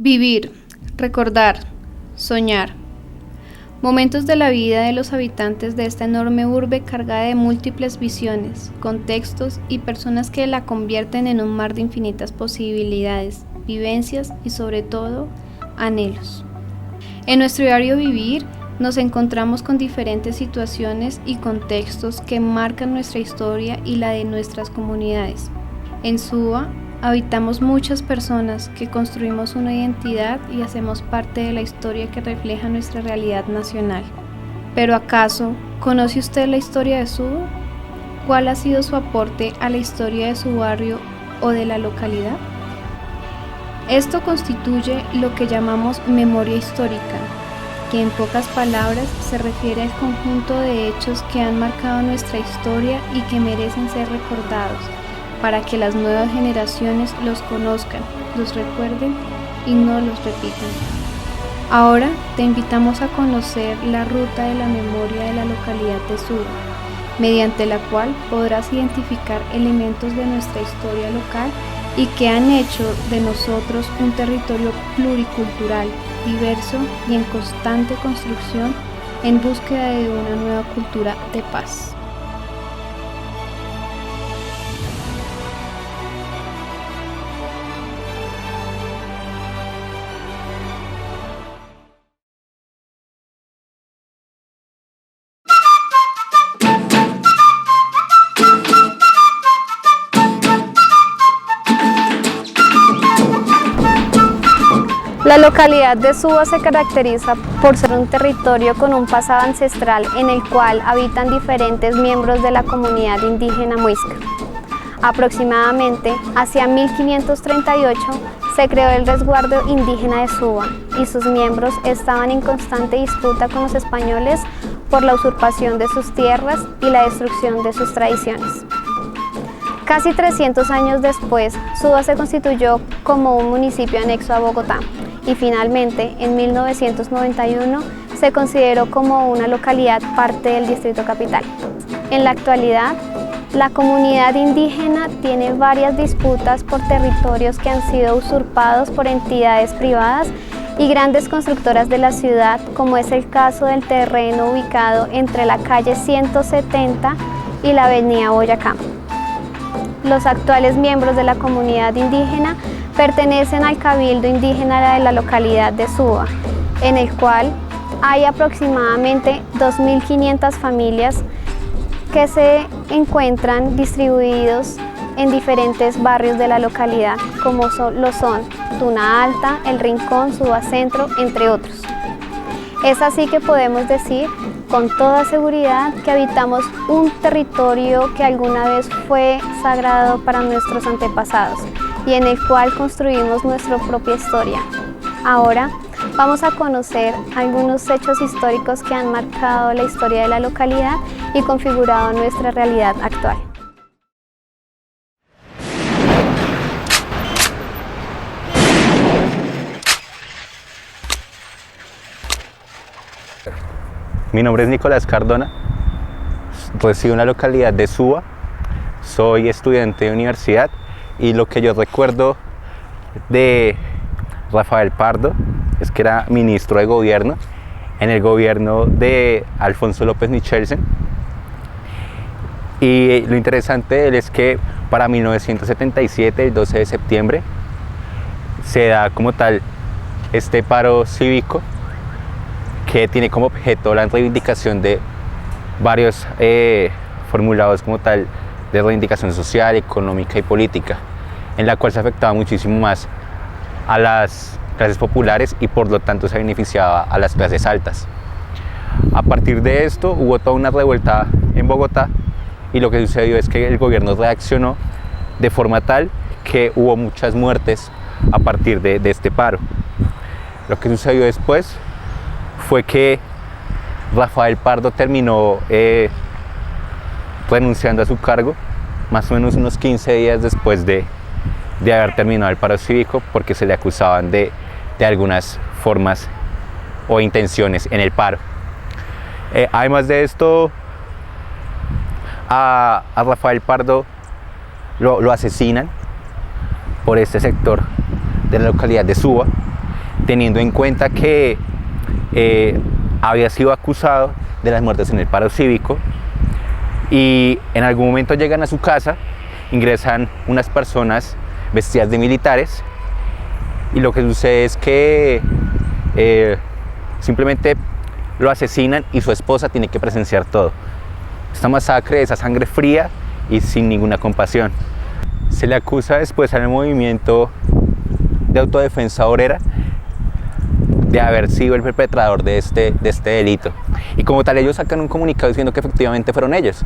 Vivir, recordar, soñar. Momentos de la vida de los habitantes de esta enorme urbe cargada de múltiples visiones, contextos y personas que la convierten en un mar de infinitas posibilidades, vivencias y sobre todo, anhelos. En nuestro diario vivir nos encontramos con diferentes situaciones y contextos que marcan nuestra historia y la de nuestras comunidades. En Suba habitamos muchas personas que construimos una identidad y hacemos parte de la historia que refleja nuestra realidad nacional. Pero ¿acaso conoce usted la historia de Suba? ¿Cuál ha sido su aporte a la historia de su barrio o de la localidad? Esto constituye lo que llamamos memoria histórica, que en pocas palabras se refiere al conjunto de hechos que han marcado nuestra historia y que merecen ser recordados, para que las nuevas generaciones los conozcan, los recuerden y no los repitan. Ahora te invitamos a conocer la ruta de la memoria de la localidad de Suba, mediante la cual podrás identificar elementos de nuestra historia local y que han hecho de nosotros un territorio pluricultural, diverso y en constante construcción en búsqueda de una nueva cultura de paz. La localidad de Suba se caracteriza por ser un territorio con un pasado ancestral en el cual habitan diferentes miembros de la comunidad indígena muisca. Aproximadamente hacia 1538 se creó el resguardo indígena de Suba y sus miembros estaban en constante disputa con los españoles por la usurpación de sus tierras y la destrucción de sus tradiciones. Casi 300 años después, Suba se constituyó como un municipio anexo a Bogotá y finalmente, en 1991, se consideró como una localidad parte del Distrito Capital. En la actualidad, la comunidad indígena tiene varias disputas por territorios que han sido usurpados por entidades privadas y grandes constructoras de la ciudad, como es el caso del terreno ubicado entre la calle 170 y la avenida Boyacá. Los actuales miembros de la comunidad indígena pertenecen al Cabildo Indígena de la localidad de Suba, en el cual hay aproximadamente 2.500 familias que se encuentran distribuidos en diferentes barrios de la localidad, como lo son Tuna Alta, El Rincón, Suba Centro, entre otros. Es así que podemos decir con toda seguridad que habitamos un territorio que alguna vez fue sagrado para nuestros antepasados y en el cual construimos nuestra propia historia. Ahora vamos a conocer algunos hechos históricos que han marcado la historia de la localidad y configurado nuestra realidad actual. Mi nombre es Nicolás Cardona, resido en la localidad de Suba, soy estudiante de universidad y lo que yo recuerdo de Rafael Pardo es que era ministro de gobierno en el gobierno de Alfonso López Michelsen, y lo interesante de él es que para 1977, el 12 de septiembre, se da como tal este paro cívico que tiene como objeto la reivindicación de varios formulados como tal de reivindicación social, económica y política, en la cual se afectaba muchísimo más a las clases populares y por lo tanto se beneficiaba a las clases altas. A partir de esto hubo toda una revuelta en Bogotá y lo que sucedió es que el gobierno reaccionó de forma tal que hubo muchas muertes a partir de este paro. Lo que sucedió después fue que Rafael Pardo terminó renunciando a su cargo más o menos unos 15 días después de haber terminado el paro cívico, porque se le acusaban de algunas formas o intenciones en el paro. Además de esto, a Rafael Pardo lo asesinan por este sector de la localidad de Suba, teniendo en cuenta que había sido acusado de las muertes en el paro cívico, y en algún momento llegan a su casa, ingresan unas personas vestidas de militares, y lo que sucede es que simplemente lo asesinan y su esposa tiene que presenciar todo. Esta masacre, esa sangre fría y sin ninguna compasión. Se le acusa después al movimiento de autodefensa obrera de haber sido el perpetrador de este delito. Y como tal, ellos sacan un comunicado diciendo que efectivamente fueron ellos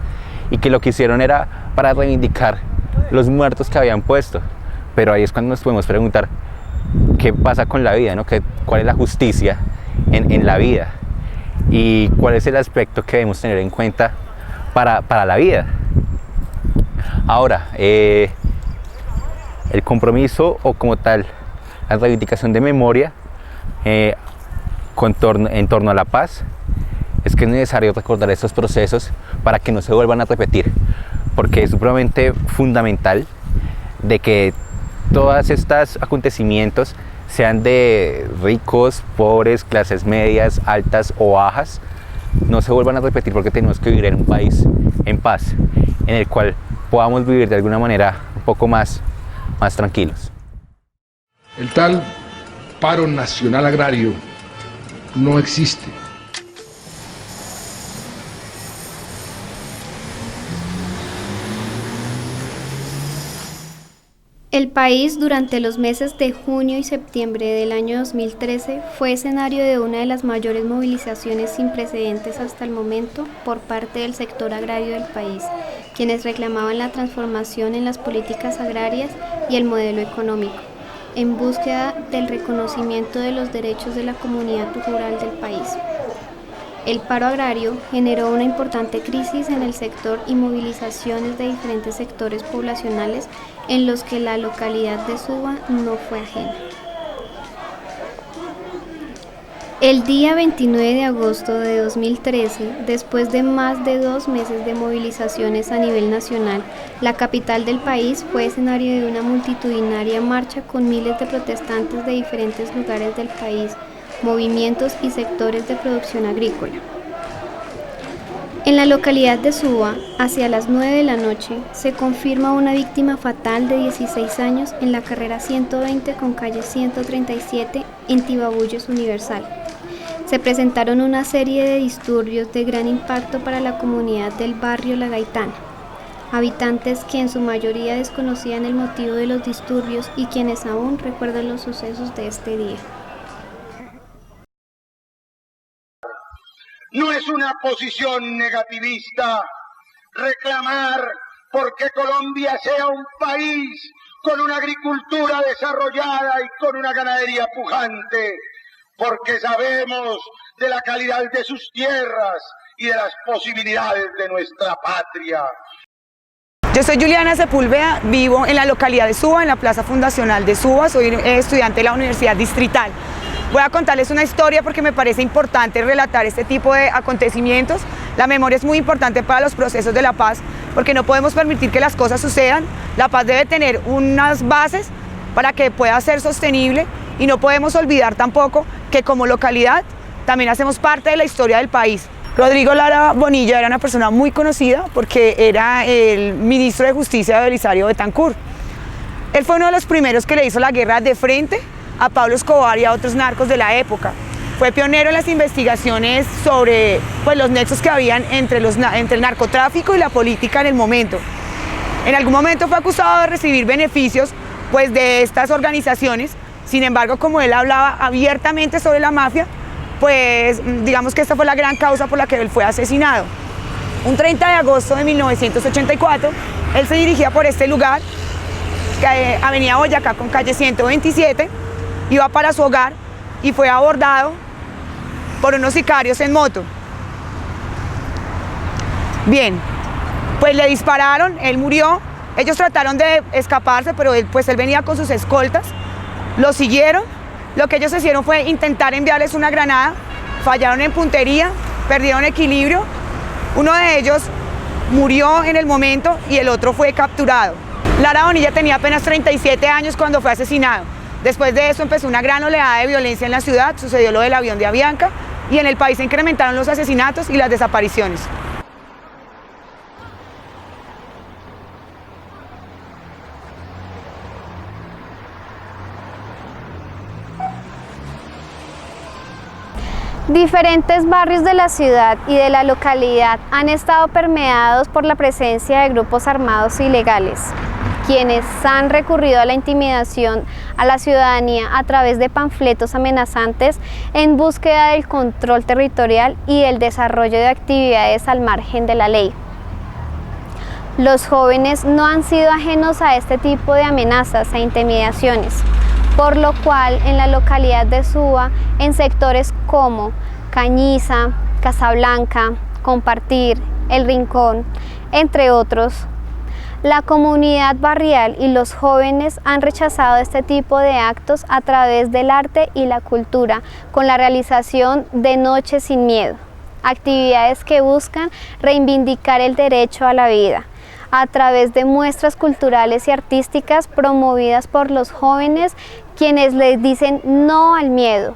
y que lo que hicieron era para reivindicar los muertos que habían puesto. Pero ahí es cuando nos podemos preguntar qué pasa con la vida, ¿no? ¿Cuál es la justicia en la vida? Y cuál es el aspecto que debemos tener en cuenta para la vida. Ahora, el compromiso o como tal, la reivindicación de memoria en torno a la paz, es que es necesario recordar estos procesos para que no se vuelvan a repetir, porque es supremamente fundamental de que todos estos acontecimientos, sean de ricos, pobres, clases medias, altas o bajas, no se vuelvan a repetir, porque tenemos que vivir en un país en paz, en el cual podamos vivir de alguna manera un poco más tranquilos. El tal paro nacional agrario no existe. El país durante los meses de junio y septiembre del año 2013 fue escenario de una de las mayores movilizaciones sin precedentes hasta el momento por parte del sector agrario del país, quienes reclamaban la transformación en las políticas agrarias y el modelo económico, en búsqueda del reconocimiento de los derechos de la comunidad rural del país. El paro agrario generó una importante crisis en el sector y movilizaciones de diferentes sectores poblacionales en los que la localidad de Suba no fue ajena. El día 29 de agosto de 2013, después de más de 2 meses de movilizaciones a nivel nacional, la capital del país fue escenario de una multitudinaria marcha con miles de protestantes de diferentes lugares del país, movimientos y sectores de producción agrícola. En la localidad de Suba, hacia las 9 de la noche, se confirma una víctima fatal de 16 años en la carrera 120 con calle 137 en Tibabuyos Universal. Se presentaron una serie de disturbios de gran impacto para la comunidad del barrio La Gaitana, habitantes que en su mayoría desconocían el motivo de los disturbios y quienes aún recuerdan los sucesos de este día. No es una posición negativista reclamar porque Colombia sea un país con una agricultura desarrollada y con una ganadería pujante, porque sabemos de la calidad de sus tierras y de las posibilidades de nuestra patria. Yo soy Juliana Sepúlveda, vivo en la localidad de Suba, en la Plaza Fundacional de Suba, soy estudiante de la Universidad Distrital. Voy a contarles una historia porque me parece importante relatar este tipo de acontecimientos. La memoria es muy importante para los procesos de la paz porque no podemos permitir que las cosas sucedan. La paz debe tener unas bases para que pueda ser sostenible y no podemos olvidar tampoco que como localidad también hacemos parte de la historia del país. Rodrigo Lara Bonilla era una persona muy conocida porque era el ministro de Justicia de Belisario Betancur. Él fue uno de los primeros que le hizo la guerra de frente a Pablo Escobar y a otros narcos de la época. Fue pionero en las investigaciones sobre los nexos que habían entre el narcotráfico y la política en el momento. En algún momento fue acusado de recibir beneficios de estas organizaciones. Sin embargo, como él hablaba abiertamente sobre la mafia, digamos que esta fue la gran causa por la que él fue asesinado. Un 30 de agosto de 1984, él se dirigía por este lugar, Avenida Boyacá con calle 127, iba para su hogar y fue abordado por unos sicarios en moto. Bien, pues le dispararon, él murió, ellos trataron de escaparse, pero él venía con sus escoltas, lo siguieron, lo que ellos hicieron fue intentar enviarles una granada, fallaron en puntería, perdieron equilibrio, uno de ellos murió en el momento y el otro fue capturado. Lara Bonilla tenía apenas 37 años cuando fue asesinado. Después de eso empezó una gran oleada de violencia en la ciudad, sucedió lo del avión de Avianca y en el país se incrementaron los asesinatos y las desapariciones. Diferentes barrios de la ciudad y de la localidad han estado permeados por la presencia de grupos armados ilegales, quienes han recurrido a la intimidación a la ciudadanía a través de panfletos amenazantes en búsqueda del control territorial y el desarrollo de actividades al margen de la ley. Los jóvenes no han sido ajenos a este tipo de amenazas e intimidaciones, por lo cual en la localidad de Suba, en sectores como Cañiza, Casablanca, Compartir, El Rincón, entre otros, la comunidad barrial y los jóvenes han rechazado este tipo de actos a través del arte y la cultura, con la realización de Noches sin Miedo, actividades que buscan reivindicar el derecho a la vida, a través de muestras culturales y artísticas promovidas por los jóvenes, quienes les dicen no al miedo.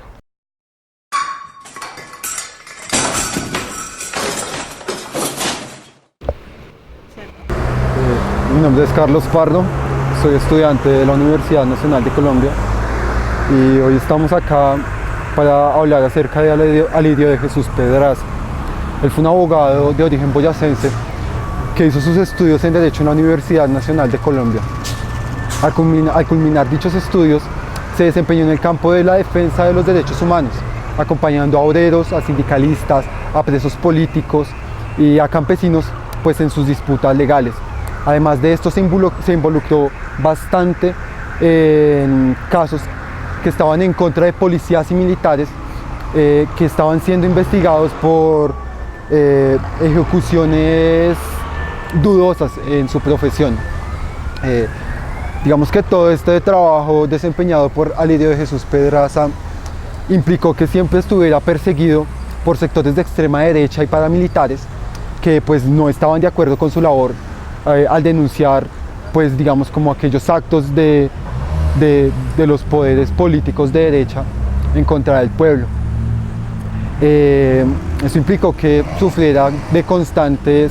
Mi nombre es Carlos Pardo, soy estudiante de la Universidad Nacional de Colombia y hoy estamos acá para hablar acerca de Alirio de Jesús Pedraza. Él fue un abogado de origen boyacense que hizo sus estudios en Derecho en la Universidad Nacional de Colombia. Al culminar dichos estudios, se desempeñó en el campo de la defensa de los derechos humanos, acompañando a obreros, a sindicalistas, a presos políticos y a campesinos pues, en sus disputas legales. Además de esto, se involucró bastante en casos que estaban en contra de policías y militares que estaban siendo investigados por ejecuciones dudosas en su profesión. Digamos que todo este trabajo desempeñado por Alirio de Jesús Pedraza implicó que siempre estuviera perseguido por sectores de extrema derecha y paramilitares que pues no estaban de acuerdo con su labor al denunciar pues digamos como aquellos actos de los poderes políticos de derecha en contra del pueblo. Eso implicó que sufriera de constantes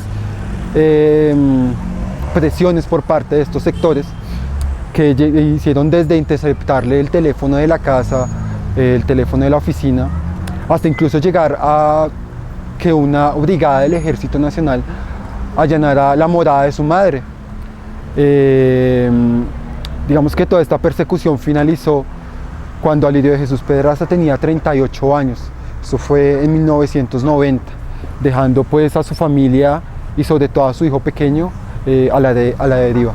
presiones por parte de estos sectores que hicieron desde interceptarle el teléfono de la casa, el teléfono de la oficina, hasta incluso llegar a que una brigada del Ejército Nacional allanara la morada de su madre. Digamos que toda esta persecución finalizó cuando Alirio de Jesús Pedraza tenía 38 años. Eso fue en 1990, dejando pues a su familia y sobre todo a su hijo pequeño a la deriva.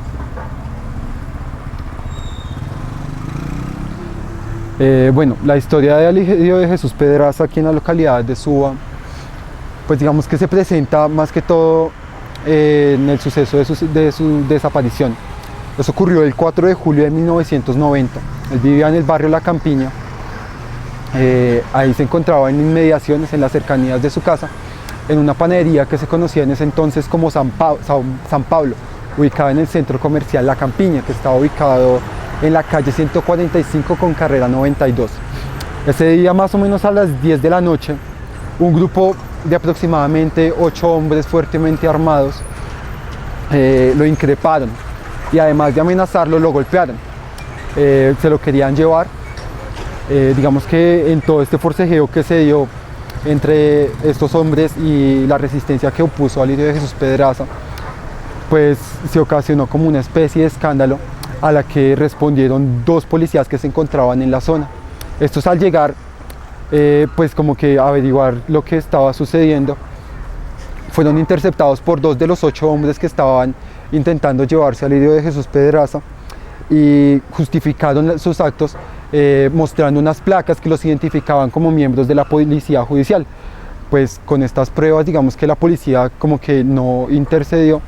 Bueno, la historia de Alirio de Jesús Pedraza aquí en la localidad de Suba, pues digamos que se presenta más que todo en el suceso de su desaparición. Eso ocurrió el 4 de julio de 1990. Él vivía en el barrio La Campiña. Ahí se encontraba en inmediaciones, en las cercanías de su casa, en una panadería que se conocía en ese entonces como San Pablo, ubicada en el centro comercial La Campiña, que estaba ubicado en la calle 145 con carrera 92. Ese día, más o menos a las 10 de la noche, un grupo de aproximadamente 8 hombres fuertemente armados lo increparon y además de amenazarlo lo golpearon. Se lo querían llevar. Digamos que en todo este forcejeo que se dio entre estos hombres y la resistencia que opuso Alirio de Jesús Pedraza, pues se ocasionó como una especie de escándalo a la que respondieron 2 policías que se encontraban en la zona. Estos al llegar, pues como que averiguar lo que estaba sucediendo, fueron interceptados por 2 de los 8 hombres que estaban intentando llevarse a Alirio de Jesús Pedraza y justificaron sus actos mostrando unas placas que los identificaban como miembros de la policía judicial. Pues con estas pruebas, digamos que la policía como que no intercedió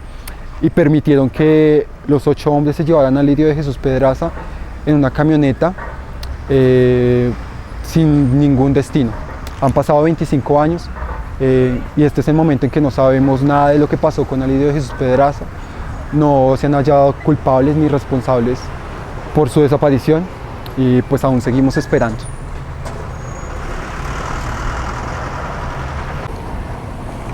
y permitieron que los 8 hombres se llevaran a Alirio de Jesús Pedraza en una camioneta sin ningún destino. Han pasado 25 años y este es el momento en que no sabemos nada de lo que pasó con Alirio de Jesús Pedraza. No se han hallado culpables ni responsables por su desaparición. y pues aún seguimos esperando.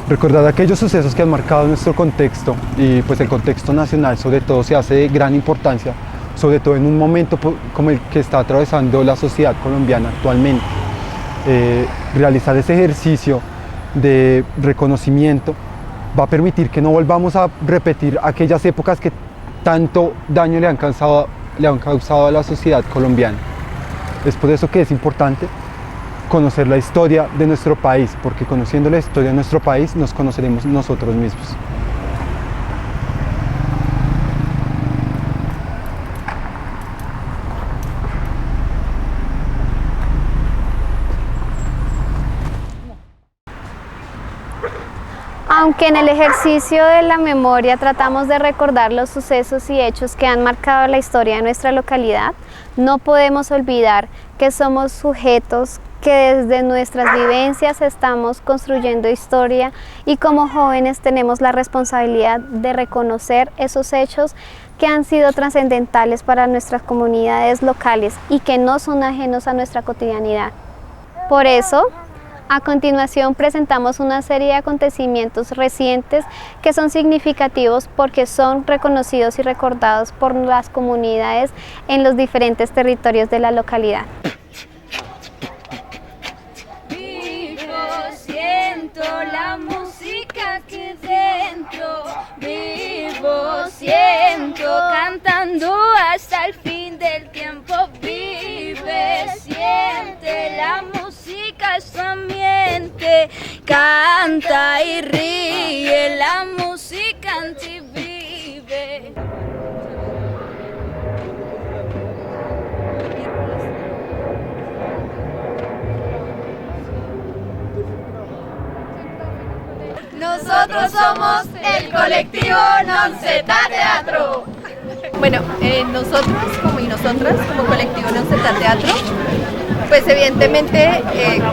Recordar aquellos sucesos que han marcado nuestro contexto y pues el contexto nacional sobre todo se hace de gran importancia, sobre todo en un momento como el que está atravesando la sociedad colombiana actualmente. Realizar ese ejercicio de reconocimiento va a permitir que no volvamos a repetir aquellas épocas que tanto daño le han causado a la sociedad colombiana. Es por eso que es importante conocer la historia de nuestro país, porque conociendo la historia de nuestro país nos conoceremos nosotros mismos. Aunque en el ejercicio de la memoria tratamos de recordar los sucesos y hechos que han marcado la historia de nuestra localidad, no podemos olvidar que somos sujetos que desde nuestras vivencias estamos construyendo historia y como jóvenes tenemos la responsabilidad de reconocer esos hechos que han sido trascendentales para nuestras comunidades locales y que no son ajenos a nuestra cotidianidad. Por eso, a continuación presentamos una serie de acontecimientos recientes que son significativos porque son reconocidos y recordados por las comunidades en los diferentes territorios de la localidad. Siento la música aquí dentro, vivo, siento, cantando hasta el fin del tiempo, vive, siente, la música es su ambiente, canta y ríe, la música en ti vive. Nosotros somos el colectivo Nonzeta Teatro. Bueno, nosotros y nosotras como colectivo Nonzeta Teatro, pues evidentemente,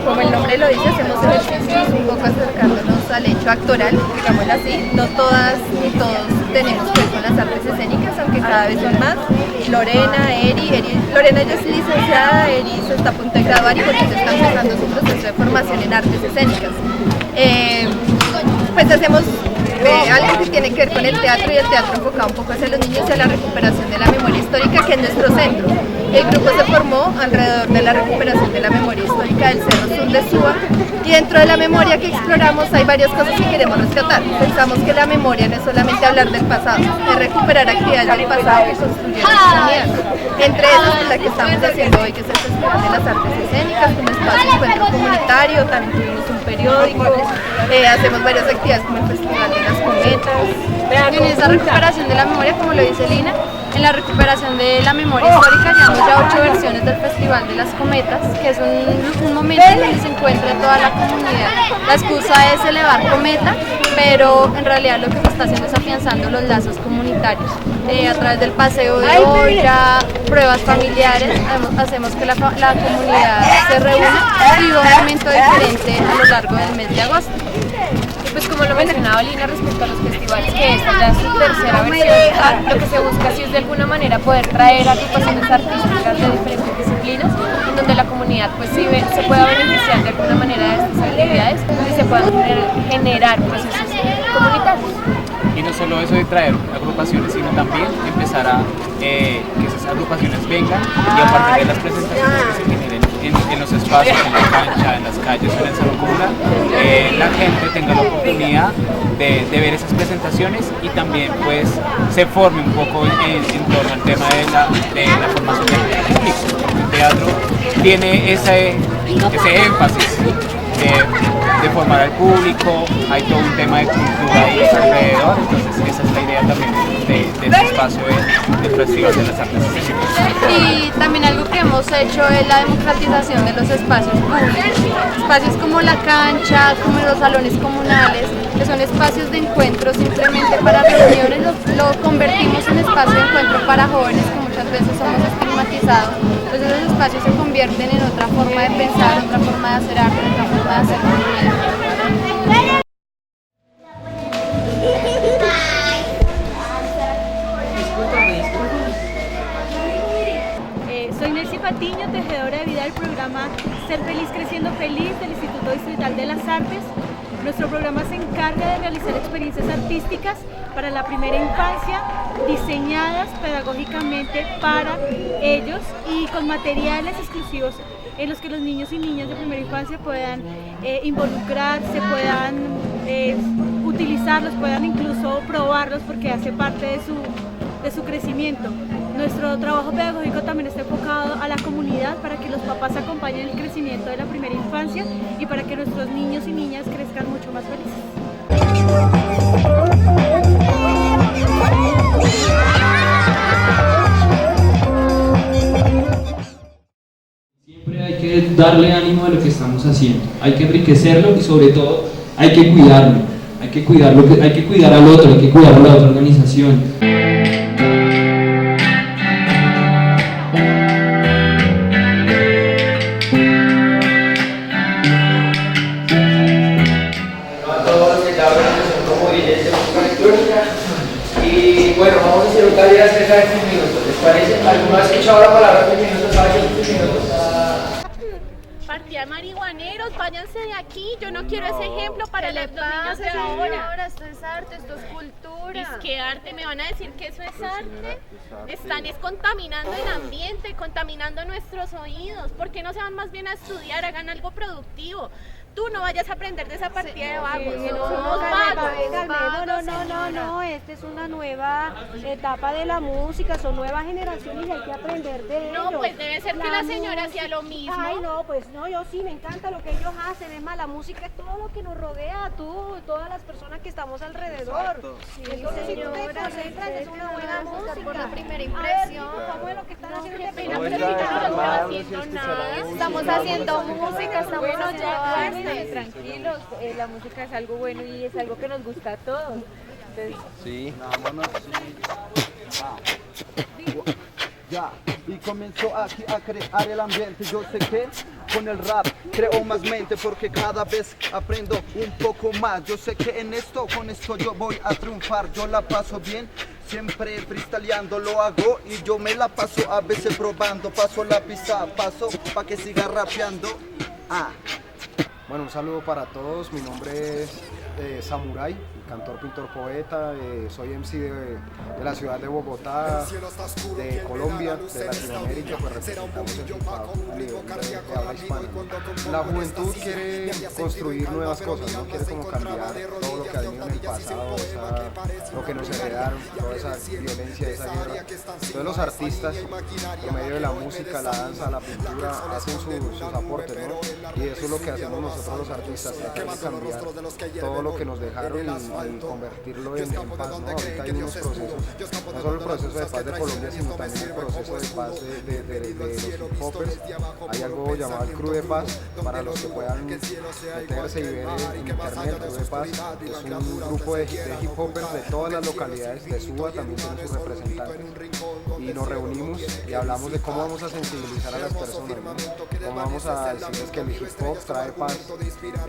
como el nombre lo dice, hacemos ejercicios un poco acercándonos al hecho actoral, digámoslo así. No todas ni todos tenemos pues con las artes escénicas, aunque cada vez son más. Lorena, Lorena ya es licenciada, Eri se está a punto de graduar y por eso está empezando su proceso de formación en artes escénicas. Pues hacemos algo que tiene que ver con el teatro y el teatro enfocado un poco hacia los niños y a la recuperación de la memoria histórica, que es nuestro centro. El grupo se formó alrededor de la recuperación de la memoria histórica del Cerro Sur de Suba y dentro de la memoria que exploramos hay varias cosas que queremos rescatar. Pensamos que la memoria no es solamente hablar del pasado, es recuperar actividades del pasado que construyeron la comunidad. Entre esas la que estamos haciendo hoy, que es el Festival de las Artes Escénicas, como espacio de encuentro comunitario, también tuvimos un periódico, hacemos varias actividades como el Festival de las Cometas. En esa recuperación de la memoria, como lo dice Lina, en la recuperación de la memoria histórica llevamos ya 8 versiones del Festival de las Cometas, que es un momento en donde se encuentra toda la comunidad. La excusa es elevar cometa, pero en realidad lo que se está haciendo es afianzando los lazos comunitarios. A través del paseo de olla, pruebas familiares, hacemos que la comunidad se reúna y viva un momento diferente a lo largo del mes de agosto. Pues como lo mencionaba Lina respecto a los festivales, que esta ya es su tercera versión, lo que se busca sí es de alguna manera poder traer agrupaciones artísticas de diferentes disciplinas, en donde la comunidad pues sí se pueda beneficiar de alguna manera de estas actividades y se puedan generar procesos comunitarios. Y no solo eso de traer agrupaciones, sino también empezar a que esas agrupaciones vengan y a partir de las presentaciones que se generen en los espacios, en la cancha, en las calles o en el salón comunal, la gente tenga la oportunidad de ver esas presentaciones y también pues se forme un poco en torno al tema de la formación del público. El teatro tiene ese énfasis de formar al público, hay todo un tema de cultura ahí alrededor, entonces esa es la idea también de este espacio del Festival de las Artes Escénicas. Y también algo que hemos hecho es la democratización de los espacios públicos, espacios como la cancha, como los salones comunales, que son espacios de encuentro simplemente para reuniones, lo convertimos en espacio de encuentro para jóvenes que muchas veces somos estigmatizados. Entonces esos espacios se convierten en otra forma de pensar, otra forma de hacer arte, otra forma de hacer comunidad. Soy Nelcy Patiño, tejedora de vida del programa Ser Feliz Creciendo Feliz del Instituto Distrital de las Artes. Nuestro programa se encarga de realizar experiencias artísticas para la primera infancia, diseñadas pedagógicamente para ellos y con materiales exclusivos en los que los niños y niñas de primera infancia puedan involucrarse, puedan utilizarlos, puedan incluso probarlos porque hace parte de su crecimiento. Nuestro trabajo pedagógico también está enfocado a la comunidad para que los papás acompañen el crecimiento de la primera infancia y para que nuestros niños y niñas crezcan mucho más felices. Siempre hay que darle ánimo a lo que estamos haciendo, hay que enriquecerlo y sobre todo hay que cuidarlo, hay que cuidar al otro, hay que cuidar a la otra organización. Y bueno, vamos a hacer un taller acerca de 15 minutos, ¿les parece? ¿Alguno ha escuchado la palabra 15 minutos? ¿Sabe qué es 15 minutos? Partida marihuaneros, váyanse de aquí, yo no quiero ese ejemplo para los niños de ahora. Esto es arte, esto es cultura. ¿Es que arte? ¿Me van a decir que eso es arte? Están contaminando el ambiente, contaminando nuestros oídos. ¿Por qué no se van más bien a estudiar, hagan algo productivo? Tú no vayas a aprender de esa partida de vagos, somos vagos. No, esta es una nueva etapa de la música, son nuevas generaciones y hay que aprender de ellos. No, pues debe ser que la señora hacía lo mismo. Ay, no, pues no, yo sí, me encanta lo que ellos hacen, es más, la música es todo lo que nos rodea, todas las personas que estamos alrededor. Sí, entonces, si tú te concentras, es una buena música. Por la primera impresión. ¿Cómo es lo que están haciendo? Estamos haciendo música, estamos haciendo arte. Tranquilos, la música es algo bueno y es algo que nos gusta a todos. Entonces, sí. Ya, y comenzó aquí a crear el ambiente. Yo sé que con el rap creo más mente porque cada vez aprendo un poco más. Yo sé que con esto yo voy a triunfar. Yo la paso bien, siempre freestyleando lo hago y yo me la paso a veces probando. Paso la pista, paso pa' que siga rapeando. Bueno, un saludo para todos, mi nombre es Samurai, cantor, pintor, poeta, soy MC de la ciudad de Bogotá, de Colombia, de Latinoamérica, pues representamos el hip hop a nivel de habla hispana. La juventud quiere construir nuevas cosas, ¿no? Quiere como cambiar todo lo que ha venido en el pasado, lo que nos heredaron, toda esa violencia, esa guerra. Todos los artistas, por medio de la música, la danza, la pintura, hacen sus aportes, ¿no? Y eso es lo que hacemos nosotros los artistas, tratar de cambiar todo lo que nos dejaron y convertirlo en paz, ¿no? Ahorita hay unos procesos, no solo el proceso de paz de Colombia, sino también el proceso de paz de los hip hoppers. Hay algo llamado el Crew de Paz, para los que puedan meterse y ver en internet. El Crew de Paz es un grupo de hip hoppers de todas las localidades de Suba, también tienen sus representantes. Y nos reunimos y hablamos de cómo vamos a sensibilizar a las personas, ¿no? Cómo vamos a decirles que el hip hop trae paz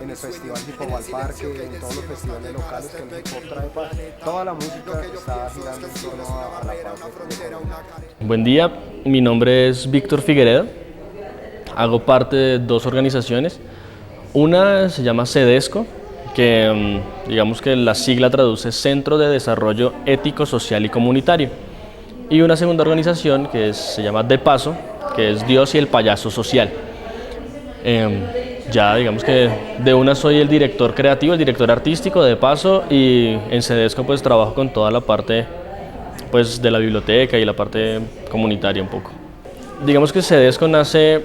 en el Festival Hip Hop al Parque, en todos los festivales locales, que el hip hop trae paz. Toda la música está girando en torno a la paz. Buen día, mi nombre es Víctor Figueredo, hago parte de dos organizaciones. Una se llama CEDESCO, que digamos que la sigla traduce Centro de Desarrollo Ético, Social y Comunitario. Y una segunda organización que se llama De Paso, que es Dios y el Payaso Social. Ya digamos que de una soy el director creativo, el director artístico de Paso, y en CEDESCO pues trabajo con toda la parte pues de la biblioteca y la parte comunitaria un poco. Digamos que CEDESCO nace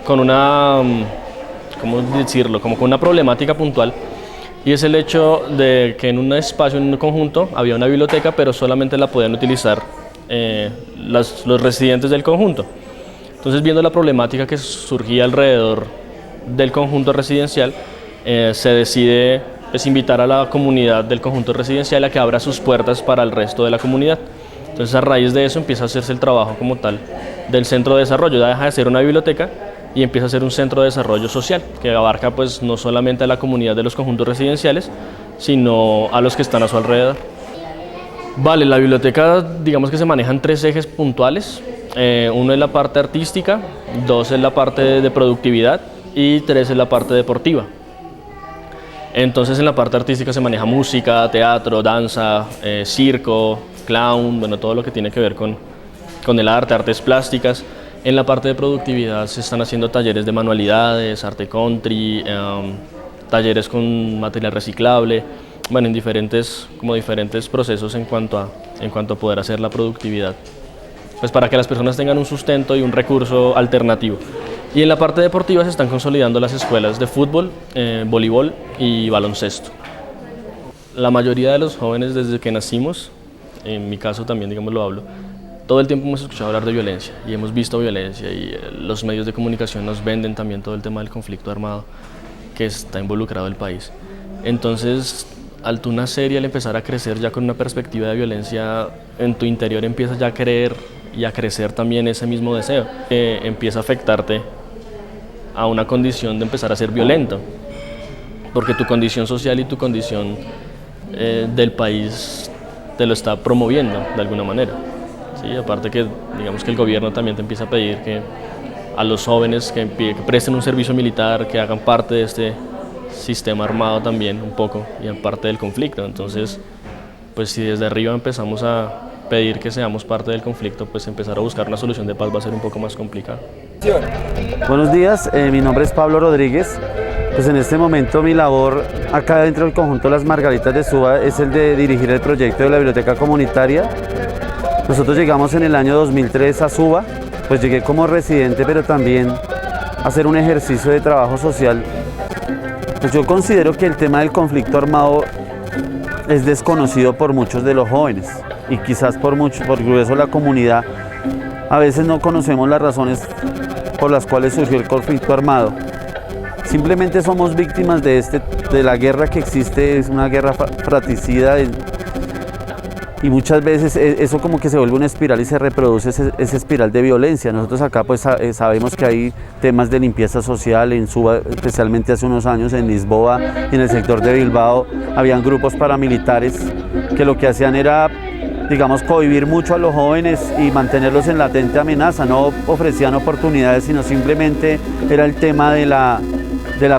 con una, ¿cómo decirlo? Como con una problemática puntual, y es el hecho de que en un espacio, en un conjunto, había una biblioteca, pero solamente la podían utilizar los residentes del conjunto. Entonces, viendo la problemática que surgía alrededor del conjunto residencial, se decide pues, invitar a la comunidad del conjunto residencial a que abra sus puertas para el resto de la comunidad. Entonces, a raíz de eso empieza a hacerse el trabajo como tal del centro de desarrollo. Ya deja de ser una biblioteca y empieza a ser un centro de desarrollo social que abarca pues, no solamente a la comunidad de los conjuntos residenciales, sino a los que están a su alrededor. Vale, la biblioteca digamos que se manejan tres ejes puntuales. Uno es la parte artística, 2 es la parte de productividad y 3 es la parte deportiva. Entonces en la parte artística se maneja música, teatro, danza, circo, clown, bueno, todo lo que tiene que ver con el arte, artes plásticas. En la parte de productividad se están haciendo talleres de manualidades, arte country, talleres con material reciclable, bueno, en diferentes procesos en cuanto a poder hacer la productividad, pues para que las personas tengan un sustento y un recurso alternativo. Y en la parte deportiva se están consolidando las escuelas de fútbol, voleibol y baloncesto. La mayoría de los jóvenes desde que nacimos, en mi caso también, digamos, lo hablo, todo el tiempo hemos escuchado hablar de violencia y hemos visto violencia y los medios de comunicación nos venden también todo el tema del conflicto armado que está involucrado el país. Entonces, al tú nacer y al empezar a crecer ya con una perspectiva de violencia, en tu interior empiezas ya a creer y a crecer también ese mismo deseo, que empieza a afectarte a una condición de empezar a ser violento, porque tu condición social y tu condición del país te lo está promoviendo de alguna manera. ¿Sí? Aparte que digamos que el gobierno también te empieza a pedir que a los jóvenes que presten un servicio militar, que hagan parte de este sistema armado también un poco y en parte del conflicto. Entonces, pues si desde arriba empezamos a pedir que seamos parte del conflicto, pues empezar a buscar una solución de paz va a ser un poco más complicado. Buenos días, mi nombre es Pablo Rodríguez. Pues en este momento mi labor acá dentro del conjunto Las Margaritas de Suba es el de dirigir el proyecto de la biblioteca comunitaria. Nosotros llegamos en el año 2003 a Suba, pues llegué como residente, pero también a hacer un ejercicio de trabajo social. Pues yo considero que el tema del conflicto armado es desconocido por muchos de los jóvenes y quizás por grueso de la comunidad. A veces no conocemos las razones por las cuales surgió el conflicto armado. Simplemente somos víctimas de la guerra que existe, es una guerra fratricida y muchas veces eso como que se vuelve una espiral y se reproduce esa espiral de violencia. Nosotros acá pues sabemos que hay temas de limpieza social en Suba, especialmente hace unos años en Lisboa y en el sector de Bilbao habían grupos paramilitares que lo que hacían era, digamos, cohibir mucho a los jóvenes y mantenerlos en latente amenaza. No ofrecían oportunidades, sino simplemente era el tema de la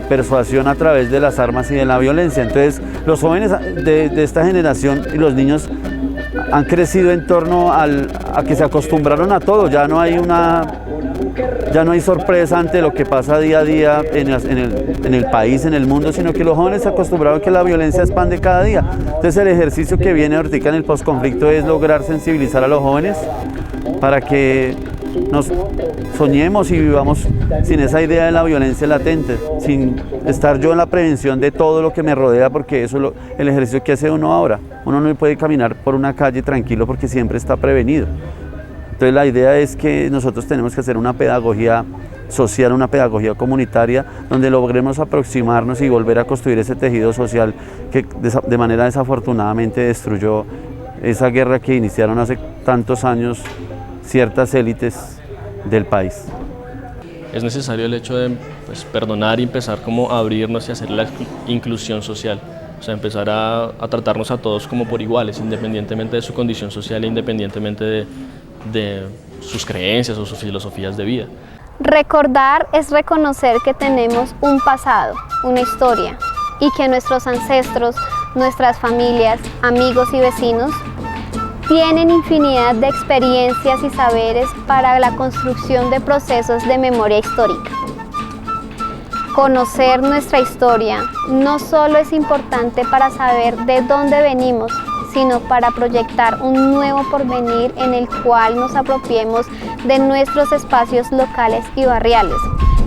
persuasión a través de las armas y de la violencia. Entonces los jóvenes de esta generación y los niños han crecido en torno a que se acostumbraron a todo. Ya no hay sorpresa ante lo que pasa día a día en el país, en el mundo, sino que los jóvenes se acostumbraron a que la violencia expande cada día. Entonces el ejercicio que viene ahorita en el posconflicto es lograr sensibilizar a los jóvenes para que nos soñemos y vivamos sin esa idea de la violencia latente, sin estar yo en la prevención de todo lo que me rodea, porque eso es el ejercicio que hace uno ahora. Uno no puede caminar por una calle tranquilo porque siempre está prevenido. Entonces la idea es que nosotros tenemos que hacer una pedagogía social, una pedagogía comunitaria, donde logremos aproximarnos y volver a construir ese tejido social que de manera desafortunadamente destruyó esa guerra que iniciaron hace tantos años ciertas élites del país. Es necesario el hecho de perdonar y empezar como a abrirnos y hacer la inclusión social, o sea, empezar a tratarnos a todos como por iguales, independientemente de su condición social e independientemente de sus creencias o sus filosofías de vida. Recordar es reconocer que tenemos un pasado, una historia, y que nuestros ancestros, nuestras familias, amigos y vecinos tienen infinidad de experiencias y saberes para la construcción de procesos de memoria histórica. Conocer nuestra historia no solo es importante para saber de dónde venimos, sino para proyectar un nuevo porvenir en el cual nos apropiemos de nuestros espacios locales y barriales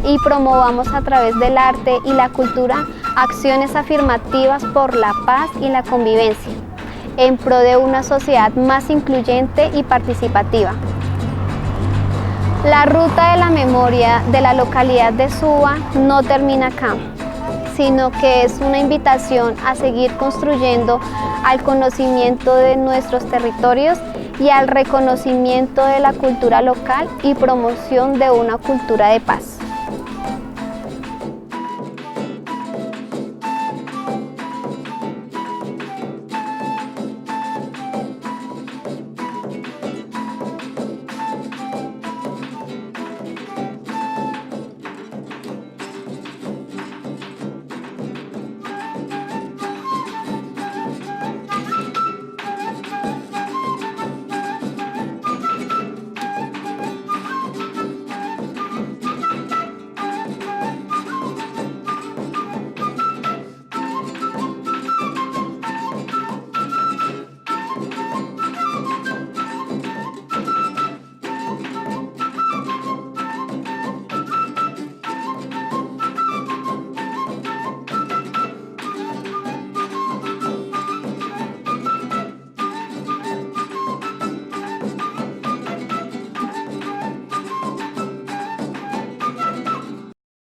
y promovamos a través del arte y la cultura acciones afirmativas por la paz y la convivencia, en pro de una sociedad más incluyente y participativa. La ruta de la memoria de la localidad de Suba no termina acá, sino que es una invitación a seguir construyendo al conocimiento de nuestros territorios y al reconocimiento de la cultura local y promoción de una cultura de paz.